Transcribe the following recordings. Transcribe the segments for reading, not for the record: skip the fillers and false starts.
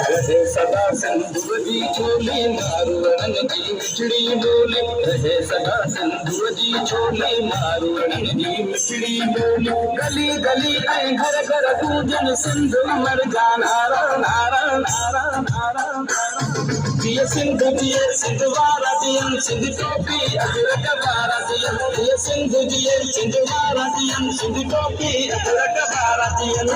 रहे सदा सिंधु जी छोले मारूड़न जी मिठड़ी बोले, रहे सदा सिंधु जी छोले मारूड़न जी मिठड़ी बोले। गली गली ऐ घर घर गूंजन सिंध अमर जा नारा नारा नारा नारा नारा। जिए सिंध वारा दियन सिंध टोपी अजरक वारा दियन, जिए सिंध वारा दियन सिंध टोपी अजरक वारा दियन।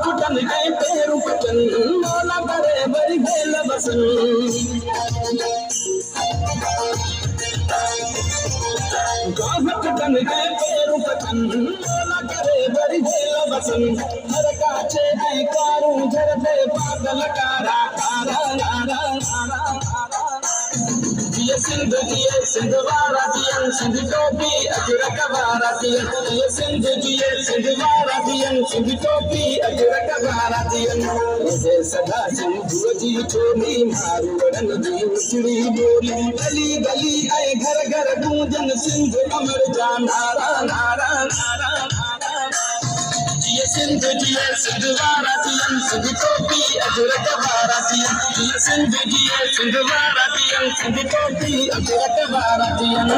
पुटन गए पेरू पटन मौला करे बरी भेल बसन, गाँव पुटन गए पेरू पटन मौला करे बरी भेल बसन। हर काचे ऐ कारू झरते पागल कारा कारा नारा नारा नारा। जिए सिंध वारा दियन सिंध टोपी अजरक वारा दियन, जिए सिंध वारा दियन सिंध टोपी अजरक वारा दियन। रहे सदा सिंधु जी छोली मारूड़न जी मिठड़ी बोली, गली गली ऐ घर घर गूंजन सिंध अमर जा नारा नारा नारा नारा। जिए सिंध वारा दियन सिंध टोपी अजरक वारा दियन, जिए सिंध वारा दियन सिंध टोपी अजरक वारा दियन।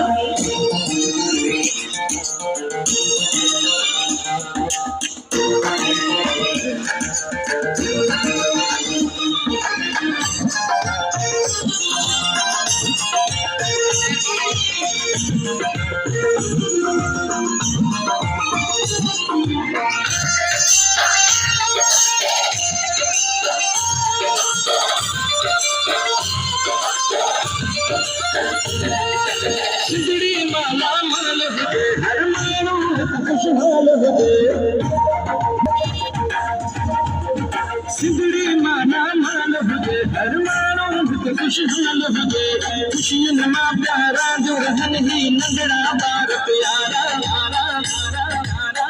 सिंधड़ी माला माल हुए हर मानो खुशहाल हुए, सिंधड़ी माला माल हुए हर मानो खुशहाल हुए। खुशियन मां प्यारा जो रहन ही नंदड़ा बार प्यारा नारा नारा नारा।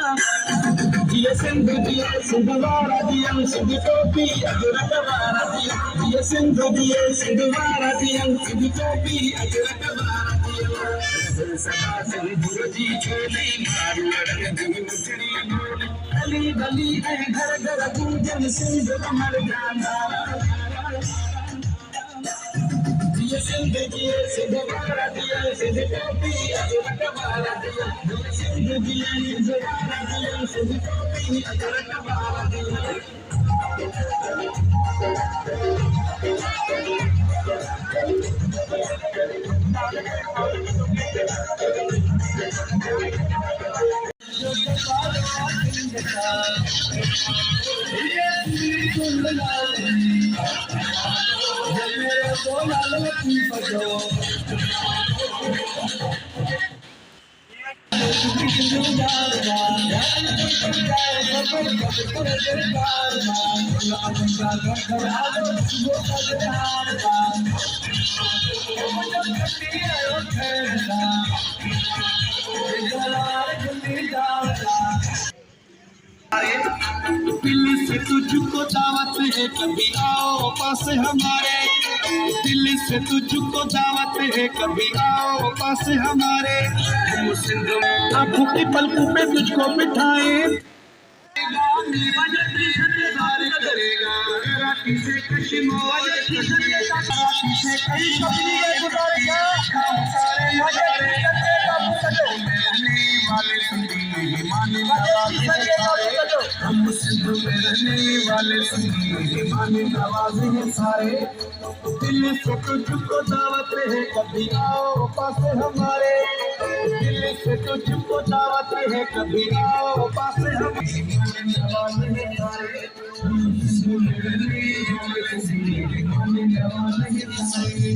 जिए सिंध वारा दियन सिंध टोपी अजरक वारा दियन, जिए सिंध वारा दियन सिंध टोपी अजरक वारा दियन। रहे सदा सिंधु जी छोली मारूड़न जी मिठड़ी बोली, गली गली ऐ घर घर गूंजन सिंध अमर जा नारा नारा। जिए सिंध वारा दियन सिंध टोपी अजरक वारा दियन, जिए सिंध वारा दियन सिंध टोपी अजरक वारा दियन। दिल से तुझको दावत है कभी आओ पास हमारे, दिल से तुझको दावत है कभी आओ पास हमारे। हम सिंध आँखों की पलकों पे तुझको बिठाए, हम सिंध में रहने वाले मेहमान नवाज़ हैं सारे। दिल से तुझको दावत है कभी आओ पास हमारे, दिल से तुझको दावत है कभी आओ पास हमारे। नवाज़ हैं सारे, हम सिंध में रहने वाले मेहमान नवाज़ हैं सारे।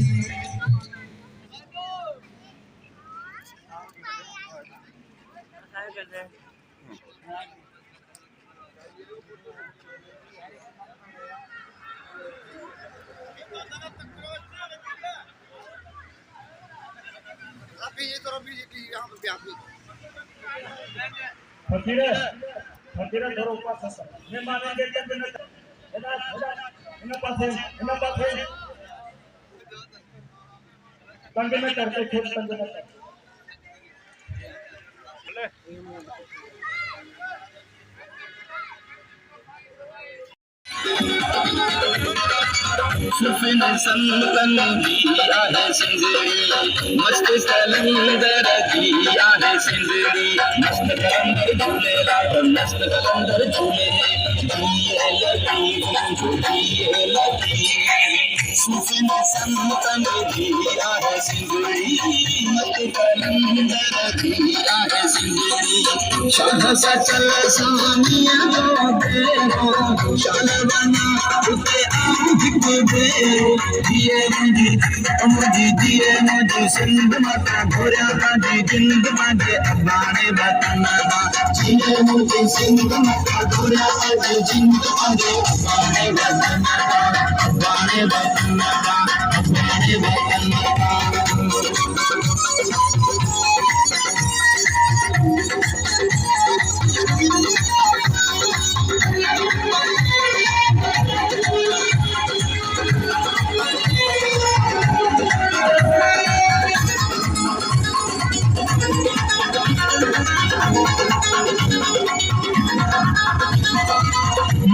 फकीर फकीर धरो पास ने माने के न इन पासे कंगे में करते खेत कंगे में सुफिन संतन दिया है सिंदरी मस्त कलंदर दिया है सिंदरी मस्त कलंदर झूले लाल मस्त कलंदर झूले दिए लगी सुफिन संतन दिया है सिंदरी मस्त कलंदर दिया है सिंदरी शाह सचल सानिया हो शाल बना उते दिए मुझे सिंध माता घोरा बाजी जिंद माजे अबाने बतना जिए मुझे सिंध माता घोरा बाजी जिंद माजे अबाने बतना अबाने बतना अबाने बतना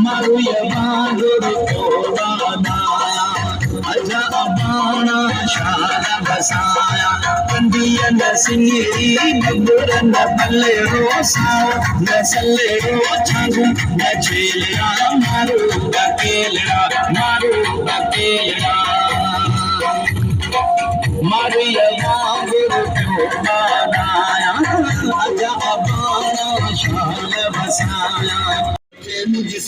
मारू यवांगुर कोडाना अजा अबाना शाला बसाया कंदिया नसिंगी नबुरन बल्ले रोसा नसले रो छागु नचेलरा मारू बकेलरा मारू यवांगुर कोडाना अजा अबाना शाला बसाया मुझे